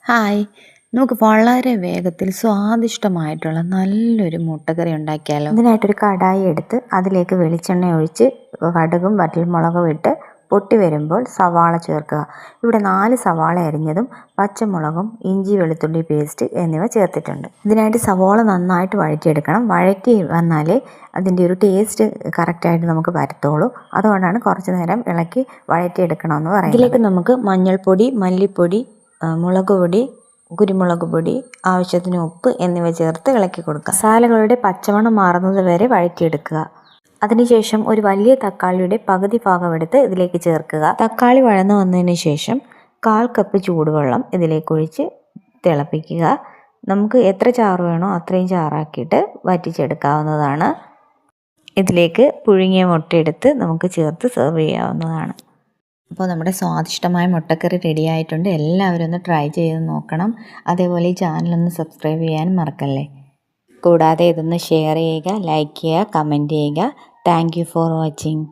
Hi, നമുക്ക് വളരെ വേഗത്തിൽ സ്വാദിഷ്ടമായിട്ടുള്ള നല്ലൊരു മുട്ടക്കറി ഉണ്ടാക്കിയാലോ? ഇതിനായിട്ടൊരു കടായി എടുത്ത് അതിലേക്ക് വെളിച്ചെണ്ണ ഒഴിച്ച് കടുകും വറ്റൽമുളകും ഇട്ട് പൊട്ടി വരുമ്പോൾ സവാള ചേർക്കുക. ഇവിടെ 4 സവാള അരിഞ്ഞതും പച്ചമുളകും ഇഞ്ചി വെളുത്തുള്ളി പേസ്റ്റ് എന്നിവ ചേർത്തിട്ടുണ്ട്. ഇതിനായിട്ട് സവാള നന്നായിട്ട് വഴറ്റിയെടുക്കണം. വഴറ്റി വന്നാലേ അതിൻ്റെ ഒരു ടേസ്റ്റ് കറക്റ്റായിട്ട് നമുക്ക് വരത്തുള്ളൂ. അതുകൊണ്ടാണ് കുറച്ച് നേരം ഇളക്കി വഴറ്റിയെടുക്കണമെന്ന് പറയുന്നത്. ഇതിലേക്ക് നമുക്ക് മഞ്ഞൾപ്പൊടി, മല്ലിപ്പൊടി, മുളക് പൊടി, കുരുമുളക് പൊടി, ആവശ്യത്തിന് ഉപ്പ് എന്നിവ ചേർത്ത് ഇളക്കി കൊടുക്കുക. മസാലകളുടെ പച്ചമണം മാറുന്നത് വരെ വഴറ്റിയെടുക്കുക. അതിനുശേഷം ഒരു വലിയ തക്കാളിയുടെ പകുതി ഭാഗം എടുത്ത് ഇതിലേക്ക് ചേർക്കുക. തക്കാളി വഴന്നു വന്നതിന് ശേഷം 1/4 കപ്പ് ചൂടുവെള്ളം ഇതിലേക്ക് ഒഴിച്ച് തിളപ്പിക്കുക. നമുക്ക് എത്ര ചാറ് വേണോ അത്രയും ചാറാക്കിയിട്ട് വറ്റിച്ചെടുക്കാവുന്നതാണ്. ഇതിലേക്ക് പുഴുങ്ങിയ മുട്ടയെടുത്ത് നമുക്ക് ചേർത്ത് സെർവ് ചെയ്യാവുന്നതാണ്. അപ്പോൾ നമ്മുടെ സ്വാദിഷ്ടമായ മുട്ടക്കറി റെഡി ആയിട്ടുണ്ട്. എല്ലാവരും ഒന്ന് ട്രൈ ചെയ്ത് നോക്കണം. അതേപോലെ ഈ ചാനലൊന്ന് സബ്സ്ക്രൈബ് ചെയ്യാനും മറക്കല്ലേ. കൂടാതെ ഇതൊന്ന് ഷെയർ ചെയ്യുക, ലൈക്ക് ചെയ്യുക, കമൻറ്റ് ചെയ്യുക. Thank you for watching.